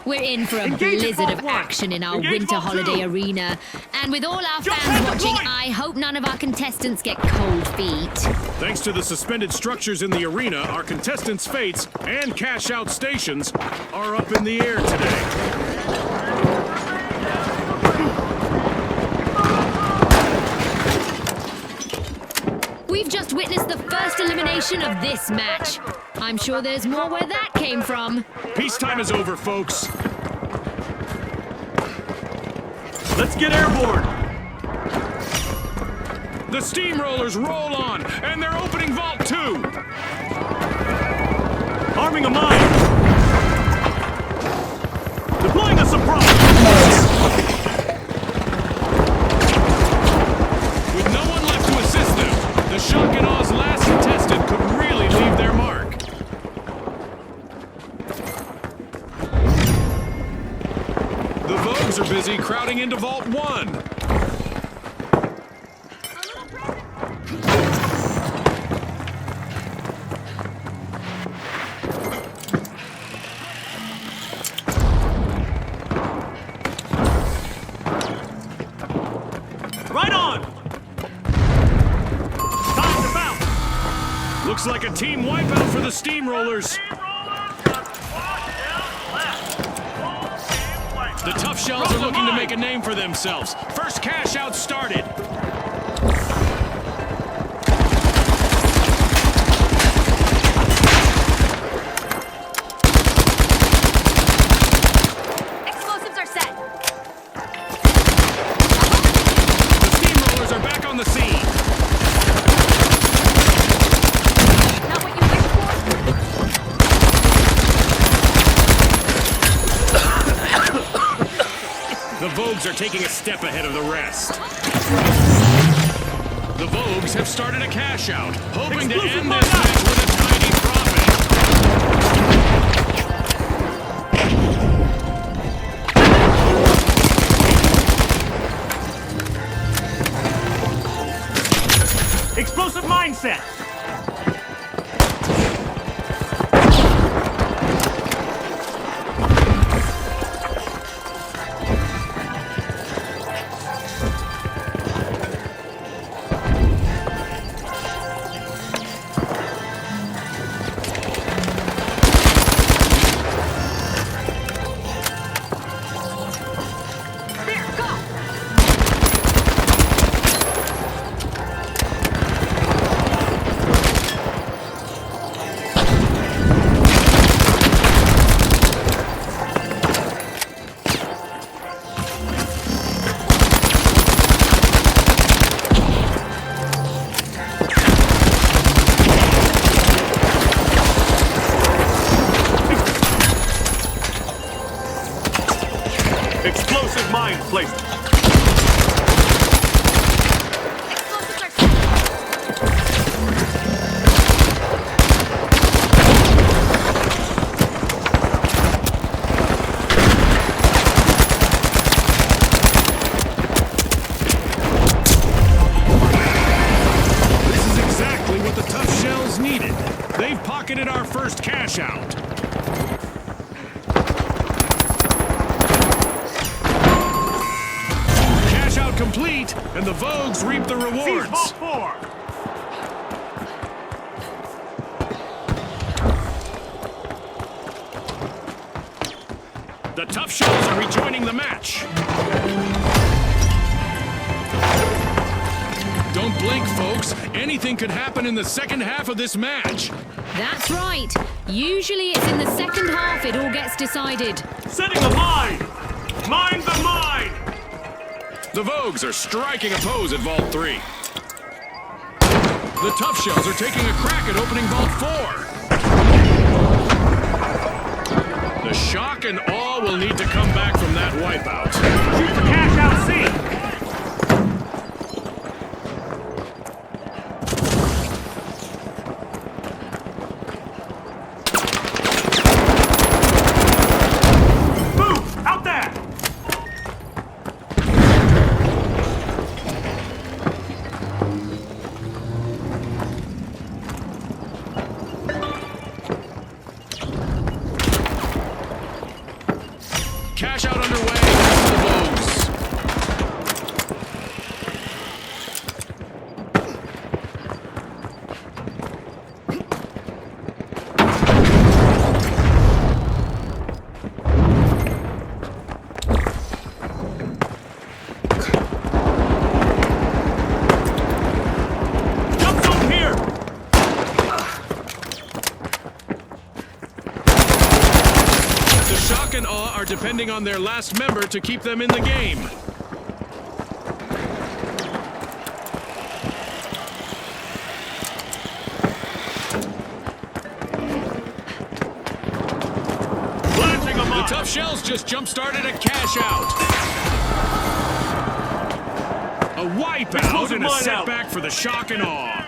We're in for a Engage at blizzard of Vault 1. action in our Engage winter Vault 2. holiday arena. And with all our Jump fans at the watching, point. I hope none of our contestants get cold feet. Thanks to the suspended structures in the arena, our contestants' fates and cash-out stations are up in the air today. We've just witnessed the first elimination of this match. I'm sure there's more where that came from. Peacetime is over, folks. Let's get airborne. The steamrollers roll on, and they're opening Vault 2. Arming a mine. Deploying a surprise. With no one left to assist them, the shock and aw's last contestant could really leave their mark. The Vogues are busy crowding into Vault 1. Right on. Time to bounce. Looks like a team wipeout for the steamrollers. The tough shells are looking to make a name for themselves. First cash out started. Explosives are set. The steamrollers are back on the scene. Not what you wished for? The Vogues are taking a step ahead of the rest. The Vogues have started a cash out, hoping to Explosive end mark this out. match with a tiny profit. Explosive mindset. There, go! Explosive mine placement. Explosives are set. This is exactly what the tough shells needed. They've pocketed our first cash out. Cash out complete, and the Vogues reap the Seize rewards. Vault 4. The tough shells are rejoining the match. Don't blink, folks. Anything could happen in the second half of this match. That's right. Usually it's in the second half it all gets decided. Setting a mine. Mine the mine. The Vogues are striking a pose at Vault 3. The tough shells are taking a crack at opening Vault 4. The shock and awe will need to come back from that wipeout. Shoot for cash out C. Move! Out there! cash out underway. Back to the bows. Jump zone here! The shock and awe are depending on their last member to keep them in the game. Planting a The mine! tough shells just jump-started a cash out. A wipeout Explosive and a mine out. setback for the shock and awe.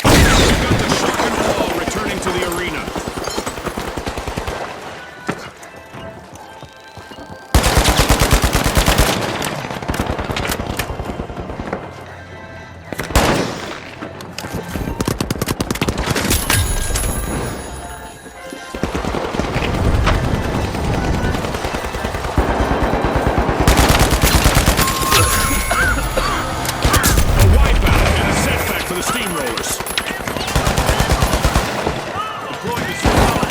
Got the shock and awe returning to the arena. A wipeout and a setback for the steamrollers. Deploying the supply.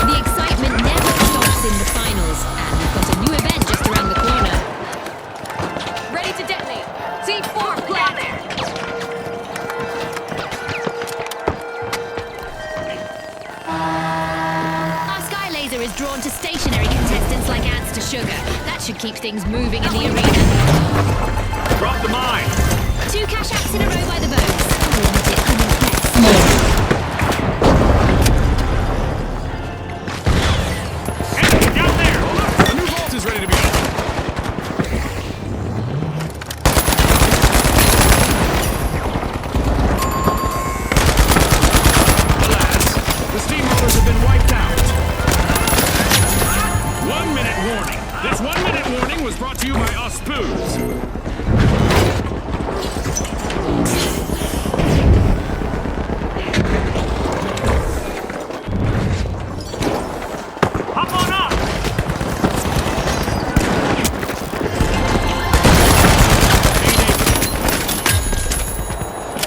The excitement never stops in the finals, and we've got a new event just around the corner. Ready to detonate. C4 planted. Our sky laser is drawn to stationary contestants like ants to sugar. That should keep things moving in the arena. Drop the mine! 2 cash outs in a row by the boats. Limited unimpressed. Enemy down there! A new vault is ready to be opened. Alas, the steamrollers have been wiped out. 1 minute warning. This 1 minute warning was brought to you by us Poos. Hop on up!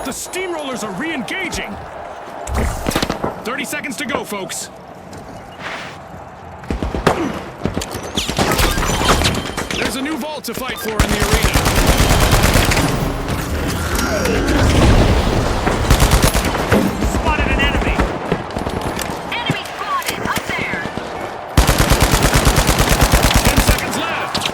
The steamrollers are re-engaging. 30 seconds to go, folks. There's a new vault to fight for in the arena. Spotted an enemy! Enemy spotted. Up there. 10 seconds left.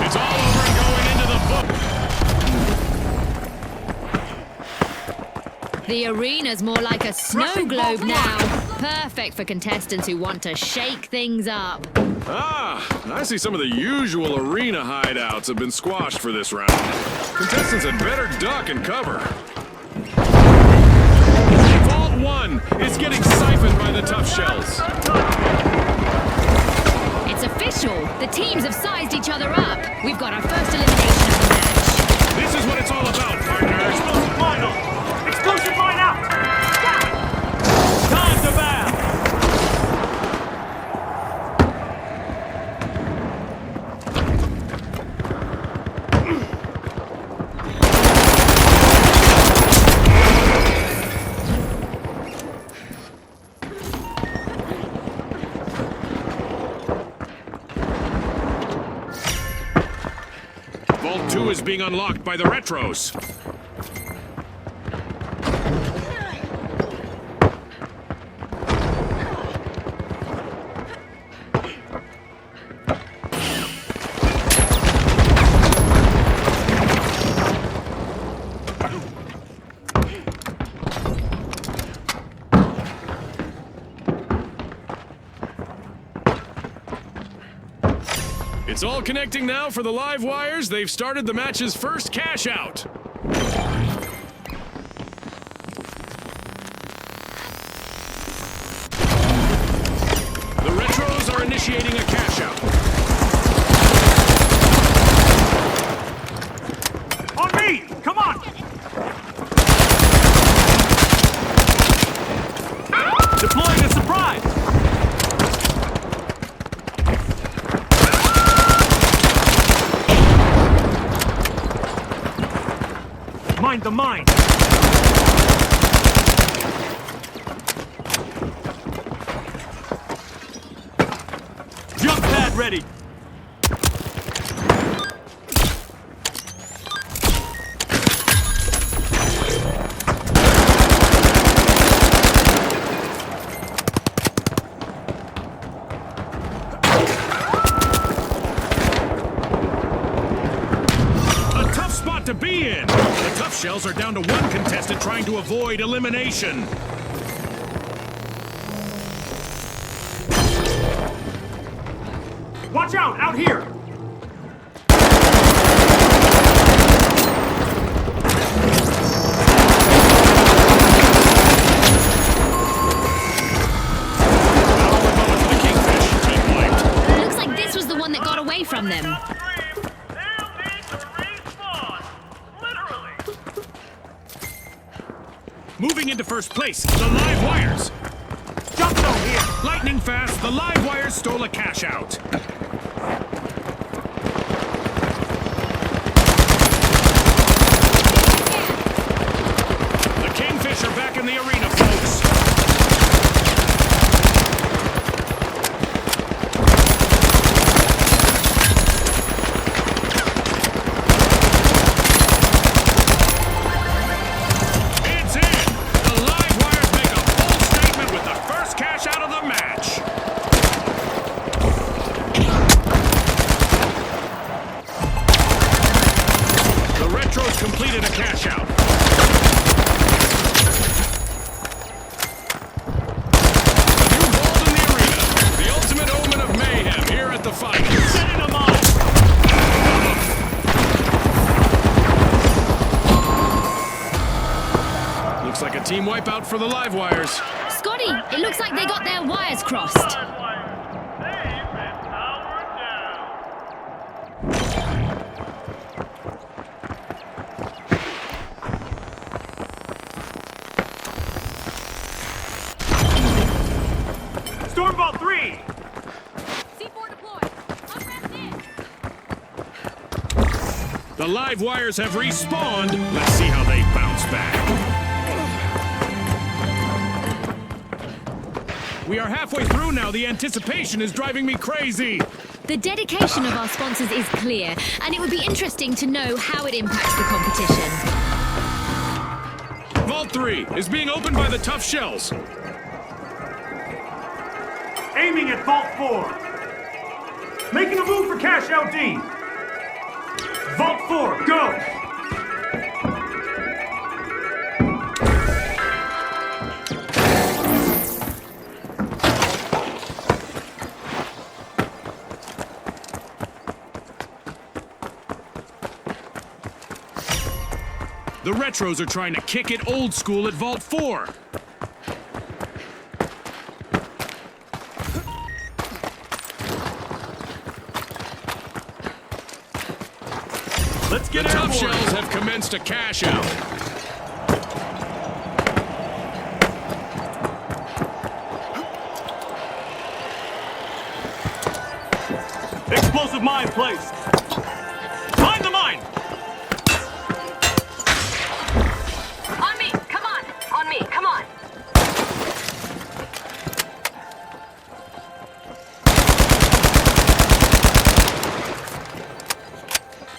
It's all over and going into the book. The arena's more like a snow Rushing globe vault now. Perfect for contestants who want to shake things up. Ah, I see some of the usual arena hideouts have been squashed for this round. Contestants had better duck and cover. Vault 1 is getting siphoned by the tough shells. It's official. The teams have sized each other up. We've got our first elimination of the match. This is what it's all about, partners. Explosive mine up! Explosive mine out! Time to bow! Vault 2 is being unlocked by the retros. It's all connecting now for the live wires. They've started the match's first cash out. The Retros are initiating a cash out. On me! Come on! Deploying a surprise! Mind the mine! Jump pad ready! To be in. The tough shells are down to one contestant trying to avoid elimination. Watch out here! The Kingfish team wiped. Looks like this was the one that got away from them. Moving into first place, the live wires. Jump zone here! Lightning fast, the live wires stole a cash out. The Kingfish are back in the arena, folks. It's in. The live wires make a bold statement with the first cash out of the match. The Retros completed a cash out. A new ball in the arena. The ultimate omen of mayhem here at the finals. Setting them off! Looks like a team wipeout for the live wires. Scotty, it looks like they got their wires crossed. Stormbolt 3! C4 deployed. Unwrapped in. The live wires have respawned. Let's see how they bounce back. We are halfway through now. The anticipation is driving me crazy. The dedication of our sponsors is clear, and it would be interesting to know how it impacts the competition. Vault 3 is being opened by the tough shells. Aiming at Vault 4. Making a move for cash out D. Vault 4, go! The Retros are trying to kick it old school at Vault 4. Let's The get tough airborne. shells have commenced a cash out. Explosive mine placed. Find the mine! On me, come on. On me, come on.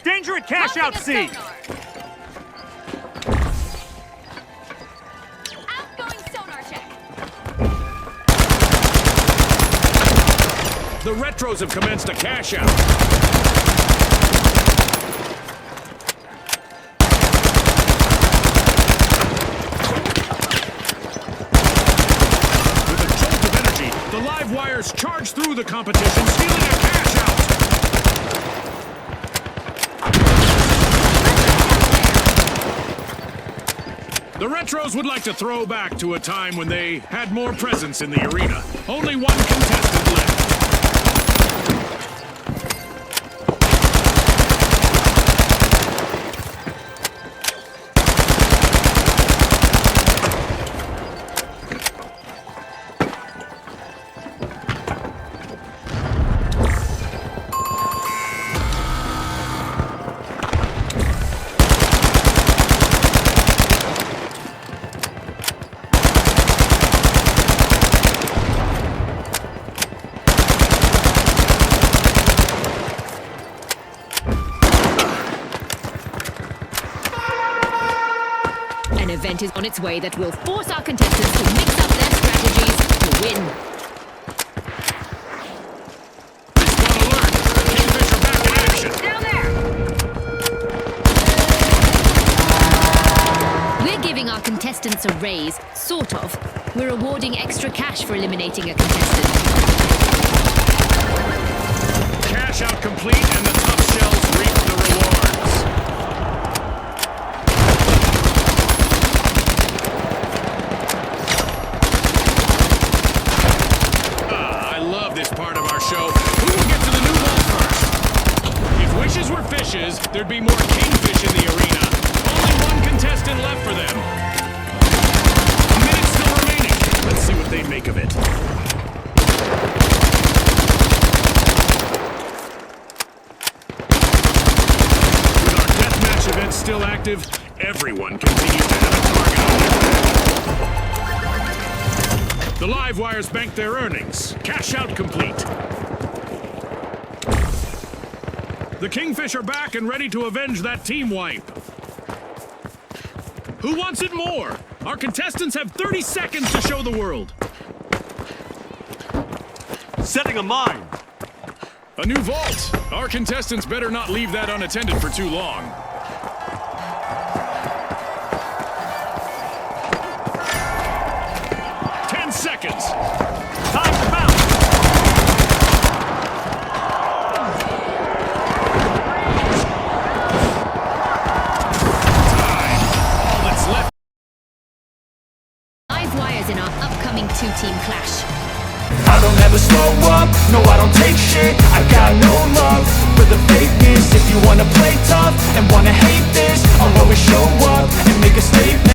Danger at cash out C. Outgoing sonar check. The Retros have commenced a cash out. The live wires charge through the competition, stealing a cash out. The Retros would like to throw back to a time when they had more presence in the arena. Only one contestant left. An event is on its way that will force our contestants to mix up their strategies to win. Squad alert! Kingfisher back in action! Down there! We're giving our contestants a raise, sort of. We're awarding extra cash for eliminating a contestant. Cash out complete and the tough shells reap the rewards. I love this part of our show. Who will get to the new ball first? If wishes were fishes, there'd be more kingfish in the arena. Only one contestant left for them. A minute still remaining. Let's see what they make of it. With our deathmatch event still active, everyone continues to have a target on their back. The live wires bank their earnings. Cash out complete. The Kingfish are back and ready to avenge that team wipe. Who wants it more? Our contestants have 30 seconds to show the world. Setting a mine. A new vault. Our contestants better not leave that unattended for too long. Seconds. Time to bounce. Time. All that's left. Live wires in our upcoming two-team clash. I don't ever slow up, no I don't take shit. I got no love for the fakeness. If you wanna play tough and wanna hate this, I'll always show up and make a statement.